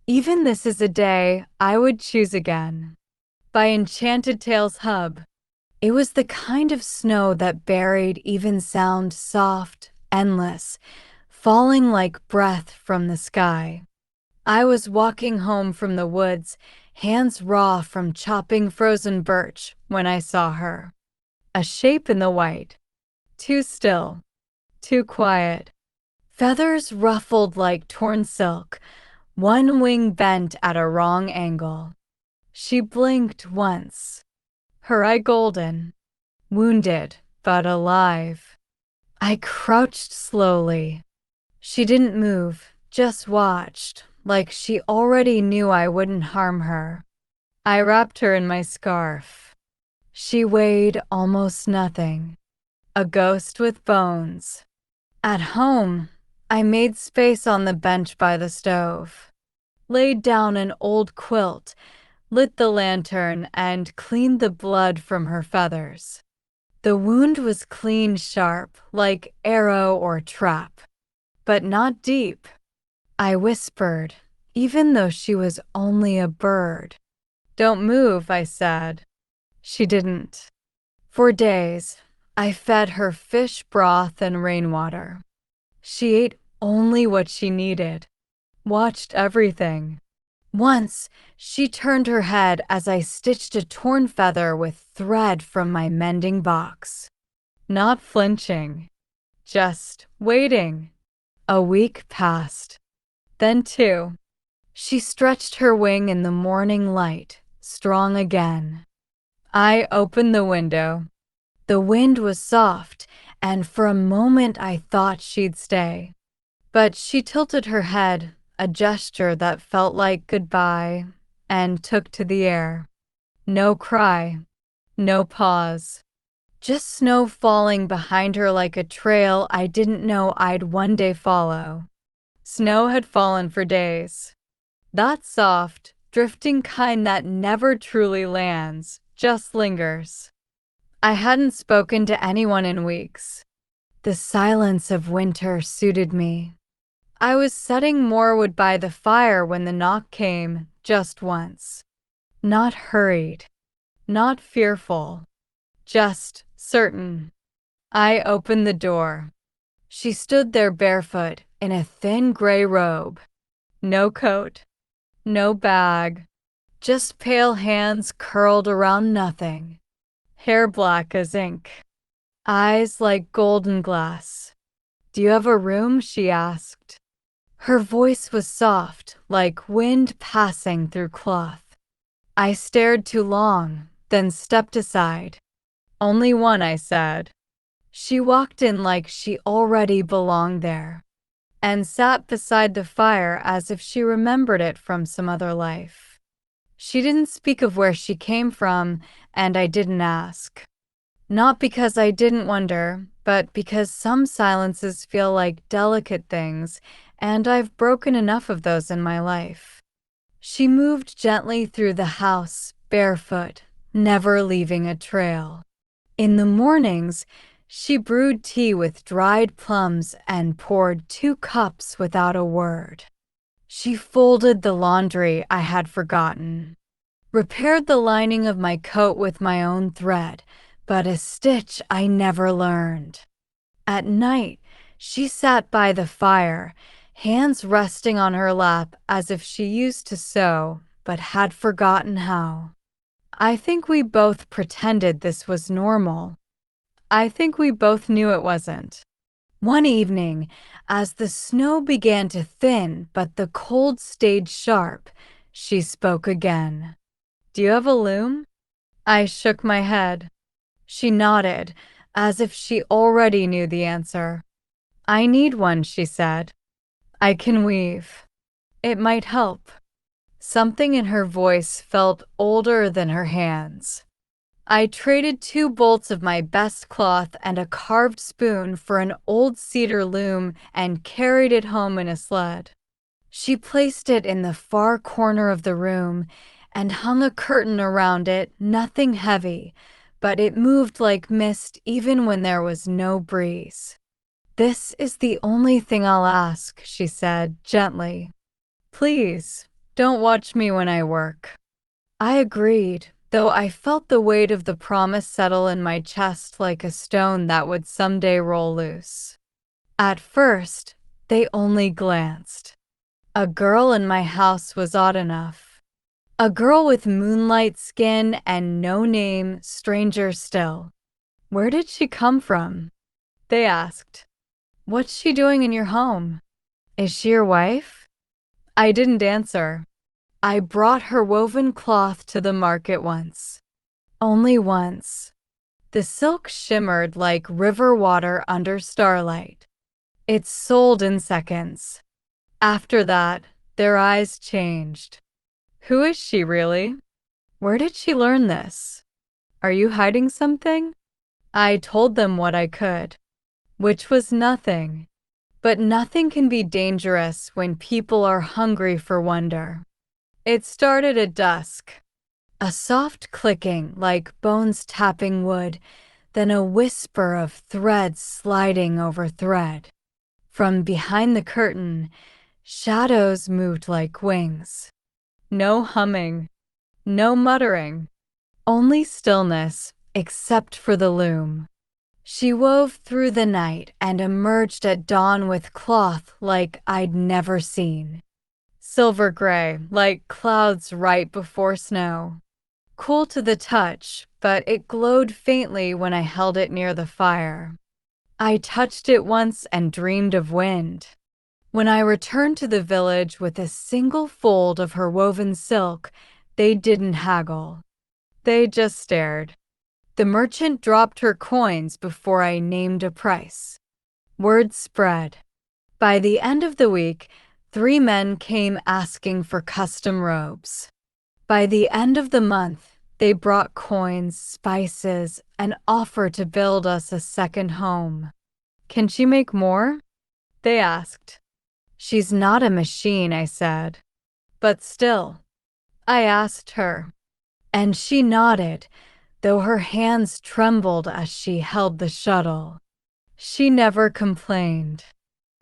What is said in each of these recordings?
Even This Is a Day I Would Choose Again by Enchanted Tales Hub. It was the kind of snow that buried even sound, soft, endless, falling like breath from the sky. I was walking home from the woods, hands raw from chopping frozen birch, when I saw her. A shape in the white. Too still. Too quiet. Feathers ruffled like torn silk, one wing bent at a wrong angle. She blinked once, her eye golden, wounded but alive. I crouched slowly. She didn't move, just watched, like she already knew I wouldn't harm her. I wrapped her in my scarf. She weighed almost nothing, a ghost with bones. At home, I made space on the bench by the stove, laid down an old quilt, lit the lantern, and cleaned the blood from her feathers. The wound was clean sharp, like arrow or trap, but not deep. I whispered, even though she was only a bird. "Don't move," I said. She didn't. For days, I fed her fish broth and rainwater. She ate only what she needed, watched everything. Once, she turned her head as I stitched a torn feather with thread from my mending box. Not flinching, just waiting. A week passed. Then two. She stretched her wing in the morning light, strong again. I opened the window. The wind was soft, and for a moment I thought she'd stay. But she tilted her head, a gesture that felt like goodbye, and took to the air. No cry, no pause. Just snow falling behind her like a trail I didn't know I'd one day follow. Snow had fallen for days. That soft, drifting kind that never truly lands, just lingers. I hadn't spoken to anyone in weeks. The silence of winter suited me. I was setting more wood by the fire when the knock came, just once. Not hurried, not fearful, just certain. I opened the door. She stood there barefoot in a thin gray robe. No coat, no bag, just pale hands curled around nothing. Hair black as ink. Eyes like golden glass. "Do you have a room?" she asked. Her voice was soft, like wind passing through cloth. I stared too long, then stepped aside. "Only one," I said. She walked in like she already belonged there, and sat beside the fire as if she remembered it from some other life. She didn't speak of where she came from, and I didn't ask. Not because I didn't wonder, but because some silences feel like delicate things, and I've broken enough of those in my life. She moved gently through the house, barefoot, never leaving a trail. In the mornings, she brewed tea with dried plums and poured 2 cups without a word. She folded the laundry I had forgotten, repaired the lining of my coat with my own thread, but a stitch I never learned. At night, she sat by the fire, hands resting on her lap as if she used to sew, but had forgotten how. I think we both pretended this was normal. I think we both knew it wasn't. One evening, as the snow began to thin but the cold stayed sharp, she spoke again. "Do you have a loom?" I shook my head. She nodded, as if she already knew the answer. "I need one," she said. "I can weave. It might help." Something in her voice felt older than her hands. I traded 2 bolts of my best cloth and a carved spoon for an old cedar loom and carried it home in a sled. She placed it in the far corner of the room and hung a curtain around it, nothing heavy, but it moved like mist even when there was no breeze. "This is the only thing I'll ask," she said gently. "Please, Don't watch me when I work. I agreed, though I felt the weight of the promise settle in my chest like a stone that would someday roll loose. At first, they only glanced. A girl in my house was odd enough. A girl with moonlight skin and no name, stranger still. Where did she come from? They asked. What's she doing in your home? Is she your wife? I didn't answer. I brought her woven cloth to the market once. Only once. The silk shimmered like river water under starlight. It sold in seconds. After that, their eyes changed. Who is she really? Where did she learn this? Are you hiding something? I told them what I could, which was nothing. But nothing can be dangerous when people are hungry for wonder. It started at dusk. A soft clicking like bones tapping wood, then a whisper of thread sliding over thread. From behind the curtain, shadows moved like wings. No humming, no muttering, only stillness except for the loom. She wove through the night and emerged at dawn with cloth like I'd never seen. Silver gray, like clouds right before snow. Cool to the touch, but it glowed faintly when I held it near the fire. I touched it once and dreamed of wind. When I returned to the village with a single fold of her woven silk, they didn't haggle. They just stared. The merchant dropped her coins before I named a price. Word spread. By the end of the week, 3 men came asking for custom robes. By the end of the month, they brought coins, spices, and offered to build us a second home. Can she make more? They asked. She's not a machine, I said. But still, I asked her. And she nodded, though her hands trembled as she held the shuttle. She never complained.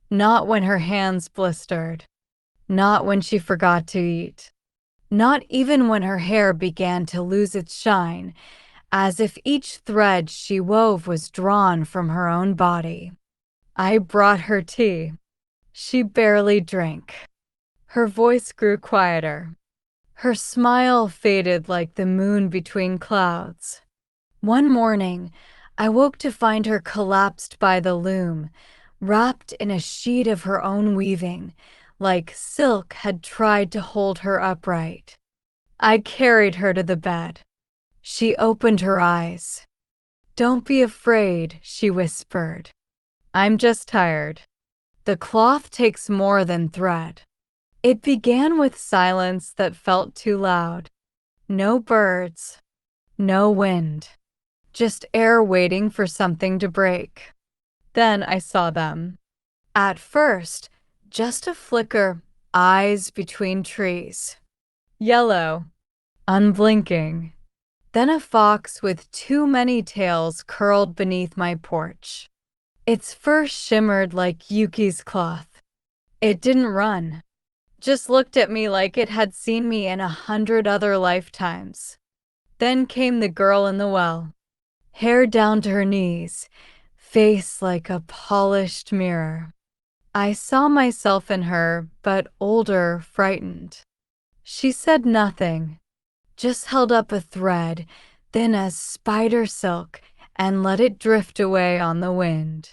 Not when her hands blistered. Not when she forgot to eat. Not even when her hair began to lose its shine, as if each thread she wove was drawn from her own body. I brought her tea. She barely drank. Her voice grew quieter. Her smile faded like the moon between clouds. One morning, I woke to find her collapsed by the loom, wrapped in a sheet of her own weaving, like silk had tried to hold her upright. I carried her to the bed. She opened her eyes. Don't be afraid, she whispered. I'm just tired. The cloth takes more than thread. It began with silence that felt too loud. No birds, no wind, just air waiting for something to break. Then I saw them. At first, just a flicker, eyes between trees. Yellow, unblinking. Then a fox with too many tails curled beneath my porch. Its fur shimmered like Yuki's cloth. It didn't run, just looked at me like it had seen me in 100 other lifetimes. Then came the girl in the well, hair down to her knees, face like a polished mirror. I saw myself in her, but older, frightened. She said nothing, just held up a thread, thin as spider silk, and let it drift away on the wind.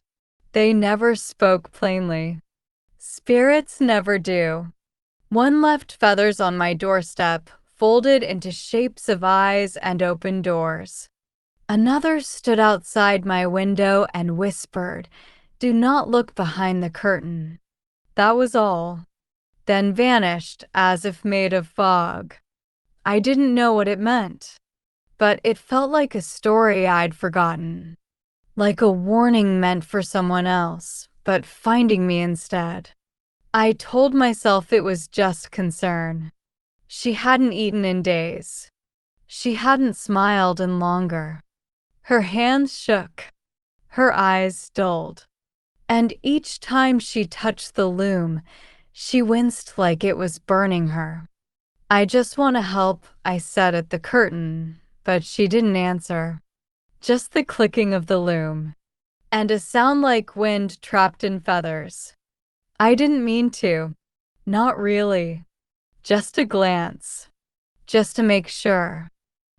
They never spoke plainly. Spirits never do. One left feathers on my doorstep, folded into shapes of eyes and open doors. Another stood outside my window and whispered, "Do not look behind the curtain." That was all. Then vanished as if made of fog. I didn't know what it meant, but it felt like a story I'd forgotten. Like a warning meant for someone else, but finding me instead. I told myself it was just concern. She hadn't eaten in days. She hadn't smiled in longer. Her hands shook. Her eyes dulled. And each time she touched the loom, she winced like it was burning her. I just want to help, I said at the curtain, but she didn't answer. Just the clicking of the loom, and a sound like wind trapped in feathers. I didn't mean to. Not really. Just a glance. Just to make sure.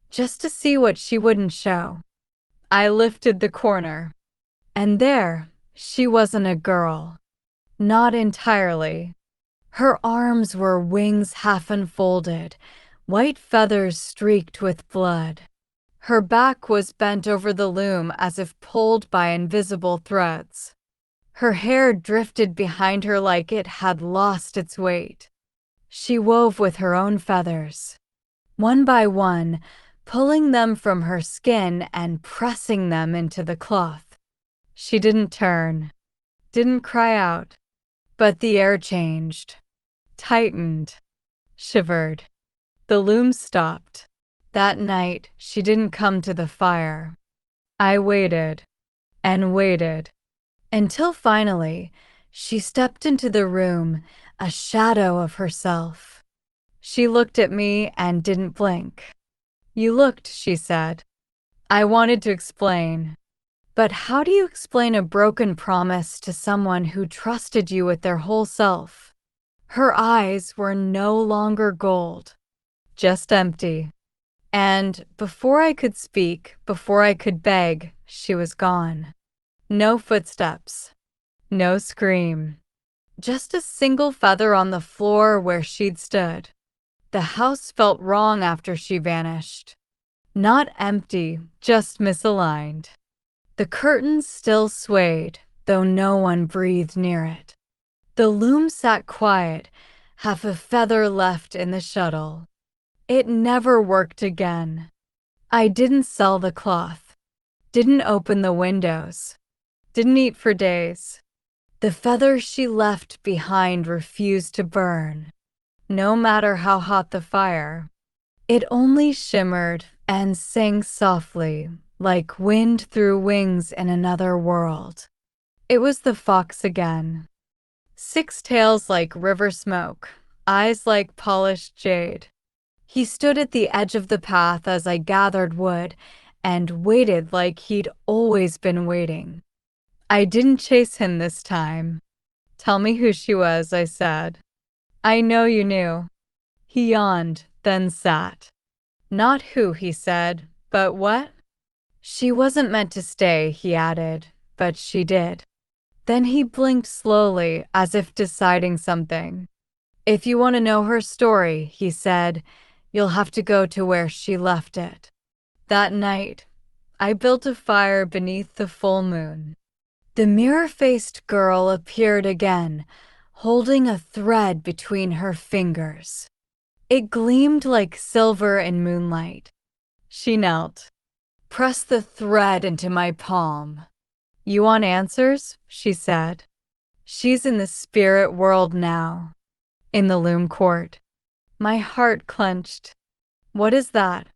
Just to see what she wouldn't show. I lifted the corner. And there, she wasn't a girl. Not entirely. Her arms were wings half unfolded, white feathers streaked with blood. Her back was bent over the loom as if pulled by invisible threads. Her hair drifted behind her like it had lost its weight. She wove with her own feathers, one by one, pulling them from her skin and pressing them into the cloth. She didn't turn, didn't cry out, but the air changed, tightened, shivered. The loom stopped. That night, she didn't come to the fire. I waited and waited until finally she stepped into the room, a shadow of herself. She looked at me and didn't blink. You looked, she said. I wanted to explain. But how do you explain a broken promise to someone who trusted you with their whole self? Her eyes were no longer gold, just empty. And before I could speak, before I could beg, she was gone. No footsteps, no scream, just a single feather on the floor where she'd stood. The house felt wrong after she vanished. Not empty, just misaligned. The curtains still swayed, though no one breathed near it. The loom sat quiet, half a feather left in the shuttle. It never worked again. I didn't sell the cloth, didn't open the windows, didn't eat for days. The feather she left behind refused to burn, no matter how hot the fire. It only shimmered and sang softly, like wind through wings in another world. It was the fox again. 6 tails like river smoke, eyes like polished jade. He stood at the edge of the path as I gathered wood and waited like he'd always been waiting. I didn't chase him this time. Tell me who she was, I said. I know you knew. He yawned, then sat. Not who, he said, but what? She wasn't meant to stay, he added, but she did. Then he blinked slowly, as if deciding something. If you want to know her story, he said, you'll have to go to where she left it. That night, I built a fire beneath the full moon. The mirror-faced girl appeared again, holding a thread between her fingers. It gleamed like silver in moonlight. She knelt. Press the thread into my palm. You want answers? She said. She's in the spirit world now, in the loom court. My heart clenched. What is that?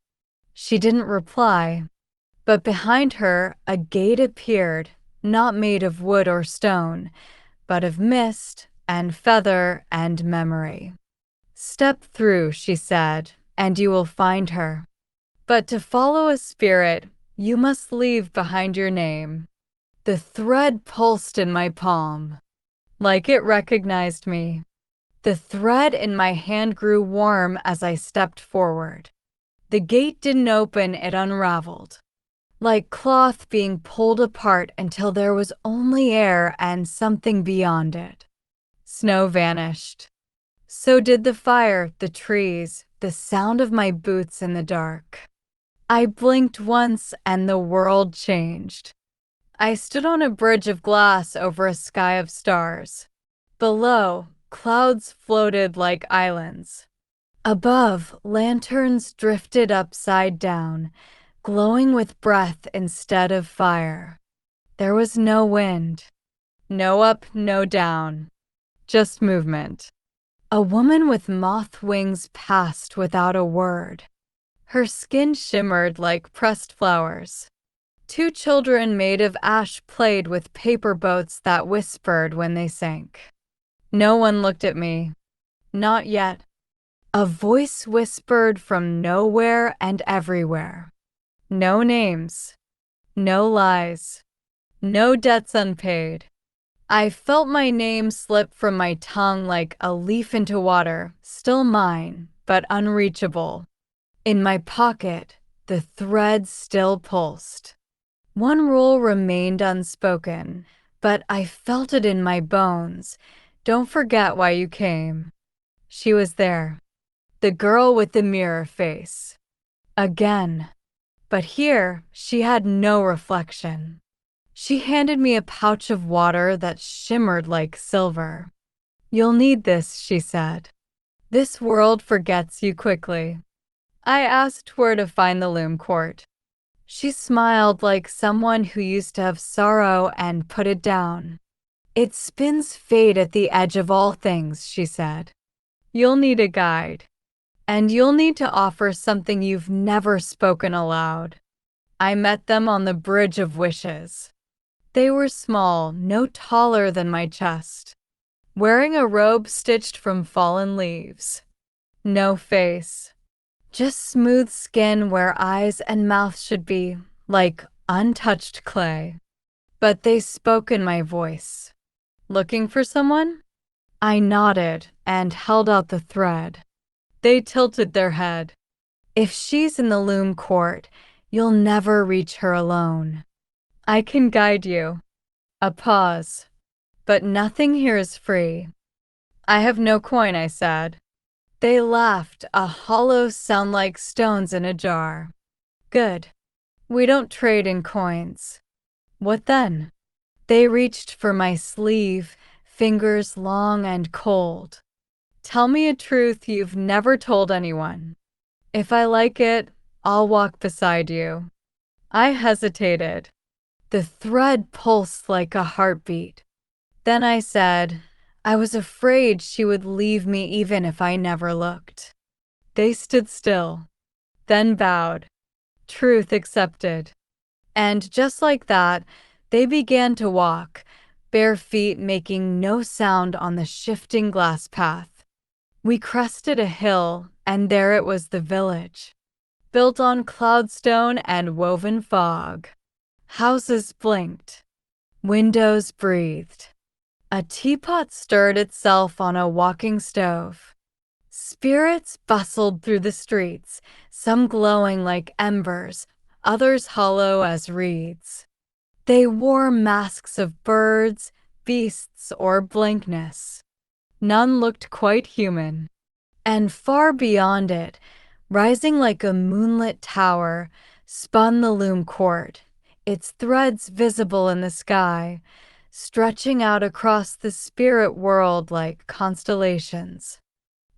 She didn't reply, but behind her a gate appeared, not made of wood or stone, but of mist and feather and memory. Step through, she said, and you will find her. But to follow a spirit, you must leave behind your name. The thread pulsed in my palm, like it recognized me. The thread in my hand grew warm as I stepped forward. The gate didn't open, it unraveled, like cloth being pulled apart until there was only air and something beyond it. Snow vanished. So did the fire, the trees, the sound of my boots in the dark. I blinked once and the world changed. I stood on a bridge of glass over a sky of stars. Below, clouds floated like islands. Above, lanterns drifted upside down, glowing with breath instead of fire. There was no wind. No up, no down. Just movement. A woman with moth wings passed without a word. Her skin shimmered like pressed flowers. 2 children made of ash played with paper boats that whispered when they sank. No one looked at me. Not yet. A voice whispered from nowhere and everywhere. No names, no lies, no debts unpaid. I felt my name slip from my tongue like a leaf into water, still mine, but unreachable. In my pocket, the thread still pulsed. One rule remained unspoken, but I felt it in my bones. Don't forget why you came. She was there, the girl with the mirror face. Again. But here, she had no reflection. She handed me a pouch of water that shimmered like silver. You'll need this, she said. This world forgets you quickly. I asked where to find the loom court. She smiled like someone who used to have sorrow and put it down. It spins fate at the edge of all things, she said. You'll need a guide. And you'll need to offer something you've never spoken aloud. I met them on the Bridge of Wishes. They were small, no taller than my chest, wearing a robe stitched from fallen leaves. No face, just smooth skin where eyes and mouth should be, like untouched clay. But they spoke in my voice. Looking for someone? I nodded and held out the thread. They tilted their head. If she's in the loom court, you'll never reach her alone. I can guide you. A pause. But nothing here is free. I have no coin, I said. They laughed, a hollow sound like stones in a jar. Good. We don't trade in coins. What then? They reached for my sleeve, fingers long and cold. Tell me a truth you've never told anyone. If I like it, I'll walk beside you. I hesitated. The thread pulsed like a heartbeat. Then I said, I was afraid she would leave me even if I never looked. They stood still, then bowed. Truth accepted. And just like that, they began to walk, bare feet making no sound on the shifting glass path. We crested a hill, and there it was, the village, built on cloudstone and woven fog. Houses blinked. Windows breathed. A teapot stirred itself on a walking stove. Spirits bustled through the streets, some glowing like embers, others hollow as reeds. They wore masks of birds, beasts, or blankness. None looked quite human. And far beyond it, rising like a moonlit tower, spun the loom court, its threads visible in the sky, stretching out across the spirit world like constellations.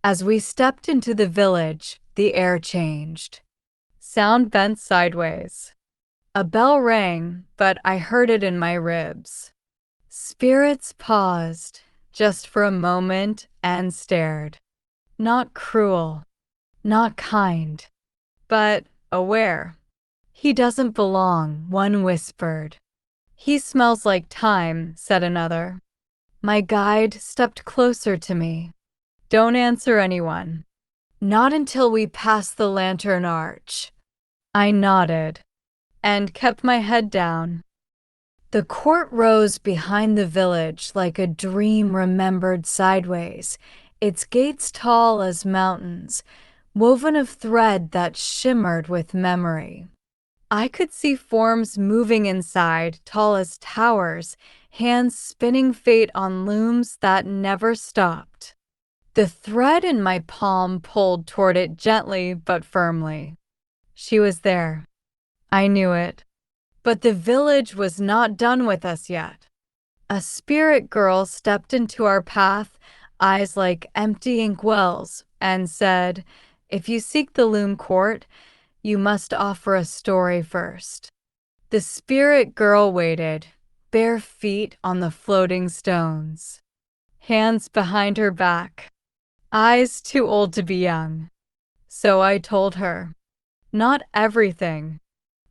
As we stepped into the village, the air changed. Sound bent sideways. A bell rang, but I heard it in my ribs. Spirits paused, just for a moment, and stared. Not cruel, not kind, but aware. He doesn't belong, one whispered. He smells like time, said another. My guide stepped closer to me. Don't answer anyone. Not until we pass the lantern arch. I nodded and kept my head down. The court rose behind the village like a dream remembered sideways, its gates tall as mountains, woven of thread that shimmered with memory. I could see forms moving inside, tall as towers, hands spinning fate on looms that never stopped. The thread in my palm pulled toward it gently but firmly. She was there. I knew it. But the village was not done with us yet. A spirit girl stepped into our path, eyes like empty inkwells, and said, If you seek the loom court, you must offer a story first. The spirit girl waited, bare feet on the floating stones, hands behind her back, eyes too old to be young. So I told her, not everything,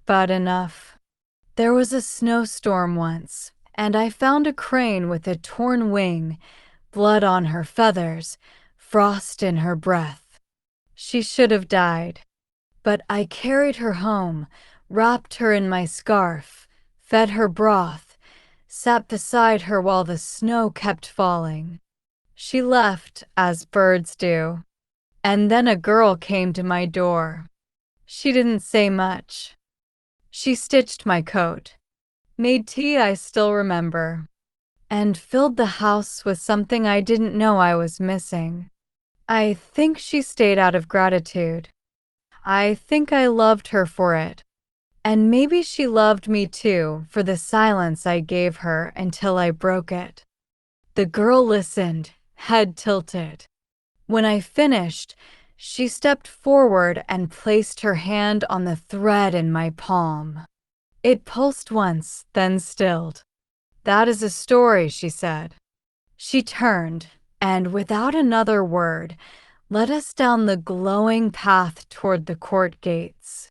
but enough. There was a snowstorm once, and I found a crane with a torn wing, blood on her feathers, frost in her breath. She should have died. But I carried her home, wrapped her in my scarf, fed her broth, sat beside her while the snow kept falling. She left, as birds do. And then a girl came to my door. She didn't say much. She stitched my coat, made tea I still remember, and filled the house with something I didn't know I was missing. I think she stayed out of gratitude. I think I loved her for it. And maybe she loved me too for the silence I gave her until I broke it. The girl listened, head tilted. When I finished, she stepped forward and placed her hand on the thread in my palm. It pulsed once, then stilled. "That is a story," she said. She turned, and without another word, led us down the glowing path toward the court gates.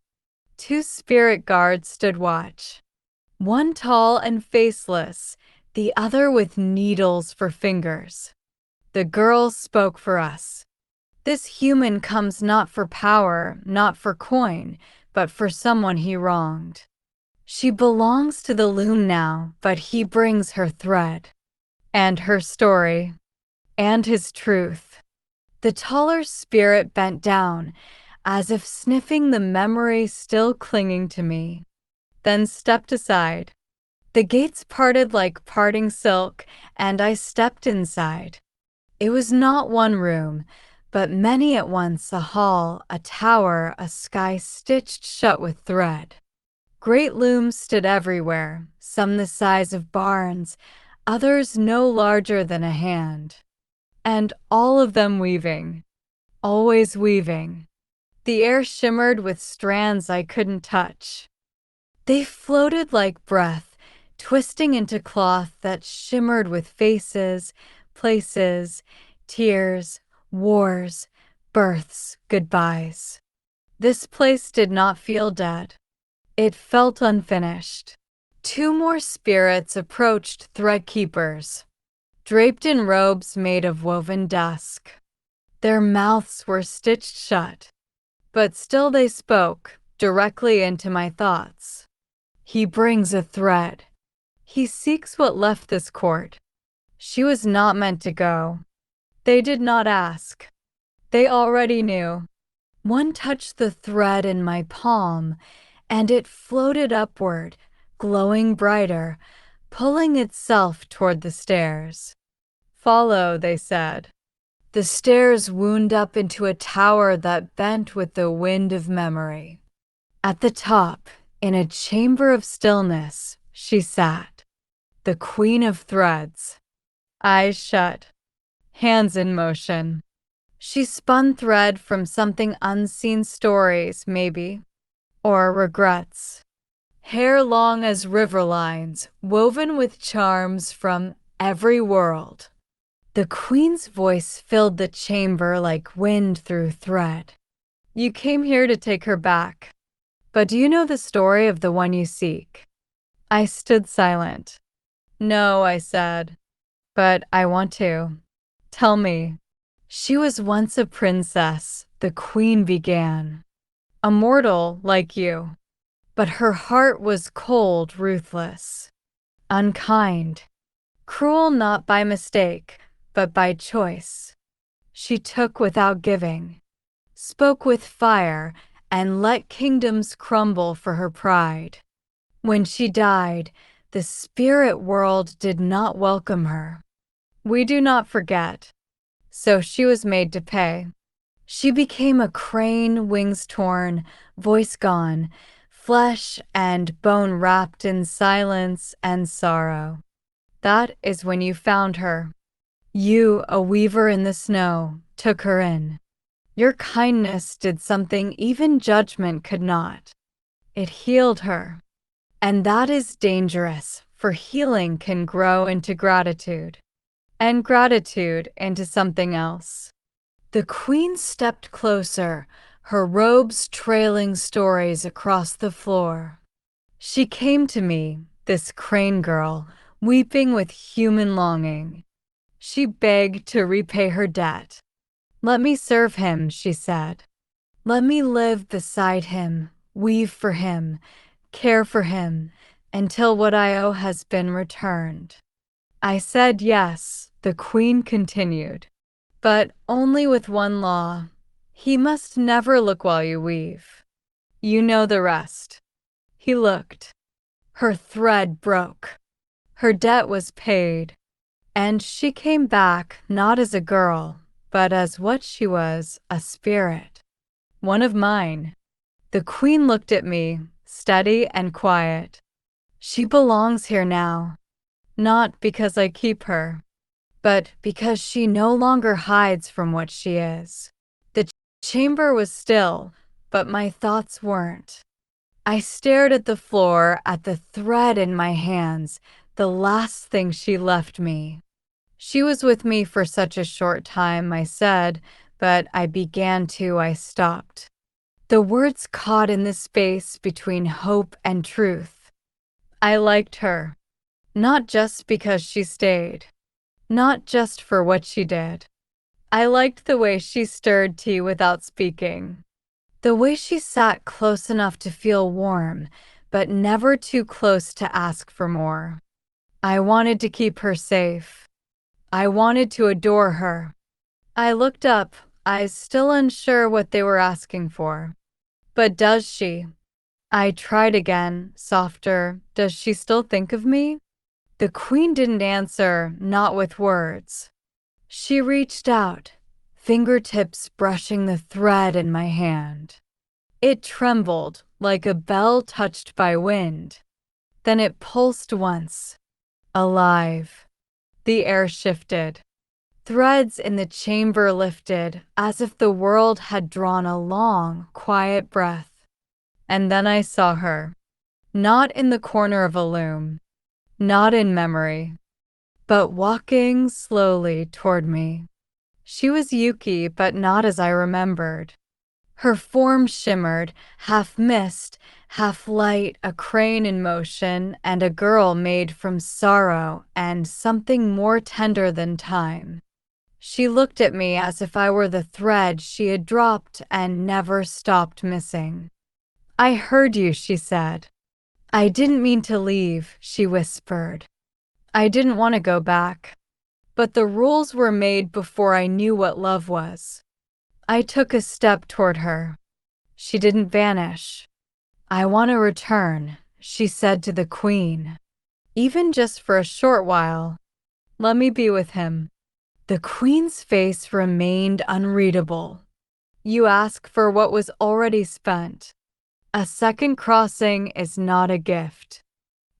2 spirit guards stood watch, one tall and faceless, the other with needles for fingers. The girl spoke for us. "This human comes not for power, not for coin, but for someone he wronged. She belongs to the loom now, but he brings her thread, and her story, and his truth." The taller spirit bent down, as if sniffing the memory still clinging to me, then stepped aside. The gates parted like parting silk, and I stepped inside. It was not one room, but many at once, a hall, a tower, a sky stitched shut with thread. Great looms stood everywhere, some the size of barns, others no larger than a hand. And all of them weaving, always weaving. The air shimmered with strands I couldn't touch. They floated like breath, twisting into cloth that shimmered with faces, places, tears, wars, births, goodbyes. This place did not feel dead. It felt unfinished. 2 more spirits approached, thread keepers, draped in robes made of woven dusk. Their mouths were stitched shut, but still they spoke directly into my thoughts. "He brings a thread. He seeks what left this court." She was not meant to go. They did not ask. They already knew. One touched the thread in my palm, and it floated upward, glowing brighter, pulling itself toward the stairs. "Follow," they said. The stairs wound up into a tower that bent with the wind of memory. At the top, in a chamber of stillness, she sat, the queen of threads. Eyes shut, hands in motion. She spun thread from something unseen, stories, maybe, or regrets. Hair long as river lines, woven with charms from every world. The queen's voice filled the chamber like wind through thread. "You came here to take her back. But do you know the story of the one you seek?" I stood silent. "No," I said, "but I want to. Tell me." "She was once a princess," the queen began. "A mortal like you. But her heart was cold, ruthless, unkind, cruel not by mistake, but by choice. She took without giving, spoke with fire, and let kingdoms crumble for her pride. When she died, the spirit world did not welcome her. We do not forget. So she was made to pay. She became a crane, wings torn, voice gone, flesh and bone wrapped in silence and sorrow. That is when you found her. You, a weaver in the snow, took her in. Your kindness did something even judgment could not. It healed her. And that is dangerous, for healing can grow into gratitude, and gratitude into something else." The queen stepped closer, her robes trailing stories across the floor. She came to me, this crane girl, weeping with human longing. She begged to repay her debt. "Let me serve him," she said. Let me live beside him, weave for him, care for him, until what I owe has been returned." I said yes, the queen continued, "but only with one law. He must never look while you weave. You know the rest." He looked. Her thread broke. Her debt was paid. And she came back not as a girl, but as what she was, a spirit. One of mine. The queen looked at me, steady and quiet. "She belongs here now. Not because I keep her, but because she no longer hides from what she is." The chamber was still, but my thoughts weren't. I stared at the floor, at the thread in my hands, the last thing she left me. "She was with me for such a short time," I said, but I stopped. The words caught in the space between hope and truth. I liked her, not just because she stayed, not just for what she did. I liked the way she stirred tea without speaking, the way she sat close enough to feel warm, but never too close to ask for more. I wanted to keep her safe. I wanted to adore her. I looked up, eyes still unsure what they were asking for. "But does she?" I tried again, softer. "Does she still think of me?" The queen didn't answer, not with words. She reached out, fingertips brushing the thread in my hand. It trembled like a bell touched by wind. Then it pulsed once, alive. The air shifted. Threads in the chamber lifted, as if the world had drawn a long, quiet breath. And then I saw her, not in the corner of a loom, not in memory, but walking slowly toward me. She was Yuki, but not as I remembered. Her form shimmered, half mist, half light, a crane in motion, and a girl made from sorrow and something more tender than time. She looked at me as if I were the thread she had dropped and never stopped missing. "I heard you," she said. "I didn't mean to leave," she whispered. "I didn't want to go back. But the rules were made before I knew what love was." I took a step toward her. She didn't vanish. "I want to return," she said to the queen. "Even just for a short while. Let me be with him." The queen's face remained unreadable. "You ask for what was already spent. A second crossing is not a gift.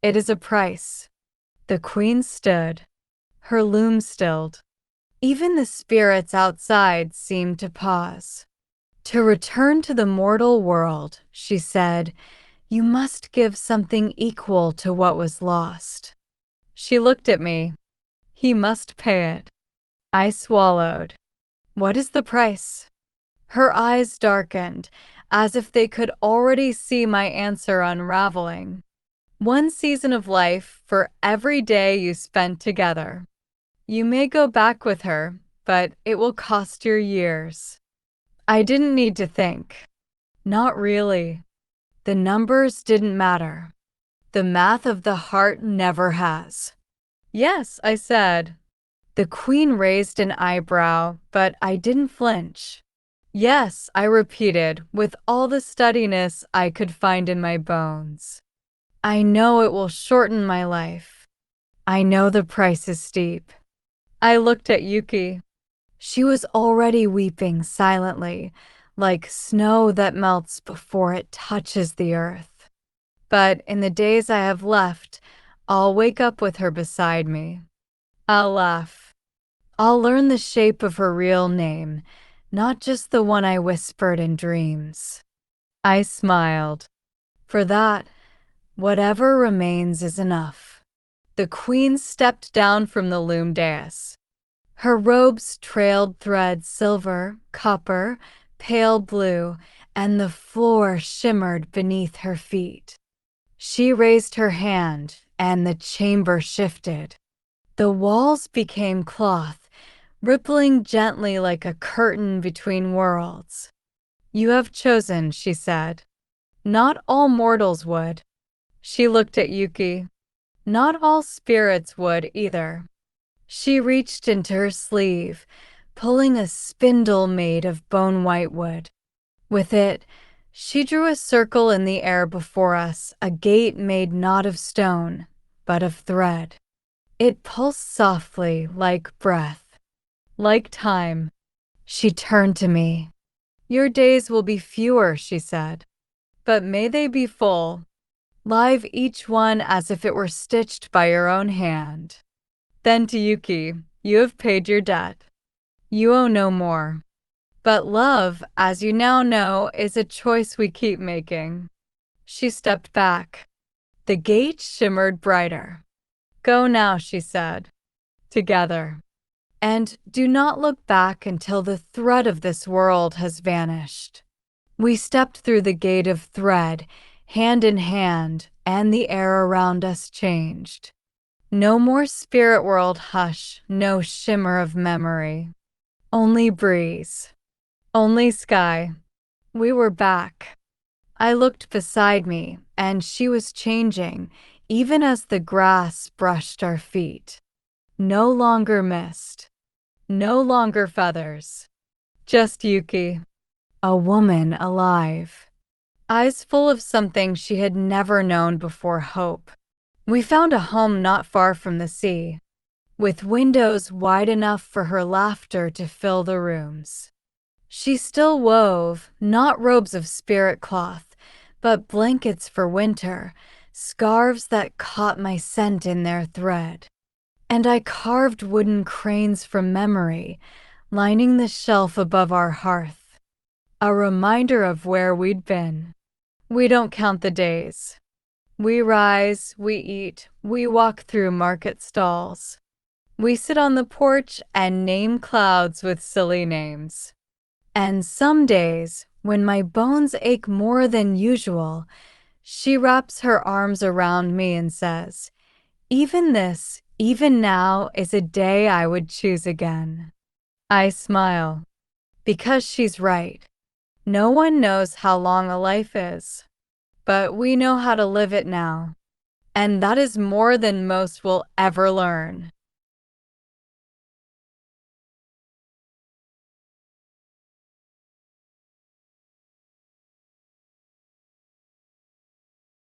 It is a price." The queen stood. Her loom stilled. Even the spirits outside seemed to pause. "To return to the mortal world," she said, "you must give something equal to what was lost." She looked at me. "He must pay it." I swallowed. "What is the price?" Her eyes darkened, as if they could already see my answer unraveling. "One season of life for every day you spent together. You may go back with her, but it will cost your years." I didn't need to think. Not really. The numbers didn't matter. The math of the heart never has. "Yes," I said. The queen raised an eyebrow, but I didn't flinch. "Yes," I repeated, with all the steadiness I could find in my bones. "I know it will shorten my life. I know the price is steep." I looked at Yuki. She was already weeping silently, like snow that melts before it touches the earth. But in the days I have left, I'll wake up with her beside me. I'll laugh. I'll learn the shape of her real name, not just the one I whispered in dreams. I smiled. For that, whatever remains is enough. The queen stepped down from the loom dais. Her robes trailed thread silver, copper, pale blue, and the floor shimmered beneath her feet. She raised her hand, and the chamber shifted. The walls became cloth, rippling gently like a curtain between worlds. You have chosen, she said. Not all mortals would. She looked at Yuki. Not all spirits would either. She reached into her sleeve, pulling a spindle made of bone-white wood. With it, she drew a circle in the air before us, a gate made not of stone, but of thread. It pulsed softly, like breath, like time. She turned to me. Your days will be fewer, she said, but may they be full, live each one as if it were stitched by your own hand. Then to Yuki, you have paid your debt. You owe no more. But love, as you now know, is a choice we keep making. She stepped back. The gate shimmered brighter. Go now, she said. Together. And do not look back until the thread of this world has vanished. We stepped through the gate of thread, hand in hand, and the air around us changed. No more spirit world hush, no shimmer of memory. Only breeze. Only sky. We were back. I looked beside me, and she was changing, even as the grass brushed our feet. No longer mist. No longer feathers. Just Yuki. A woman alive. Eyes full of something she had never known before, hope. We found a home not far from the sea, with windows wide enough for her laughter to fill the rooms. She still wove, not robes of spirit cloth, but blankets for winter, scarves that caught my scent in their thread. And I carved wooden cranes from memory, lining the shelf above our hearth, a reminder of where we'd been. We don't count the days. We rise, we eat, we walk through market stalls. We sit on the porch and name clouds with silly names. And some days, when my bones ache more than usual, she wraps her arms around me and says, even this, even now, is a day I would choose again. I smile, because she's right. No one knows how long a life is, but we know how to live it now. And that is more than most will ever learn.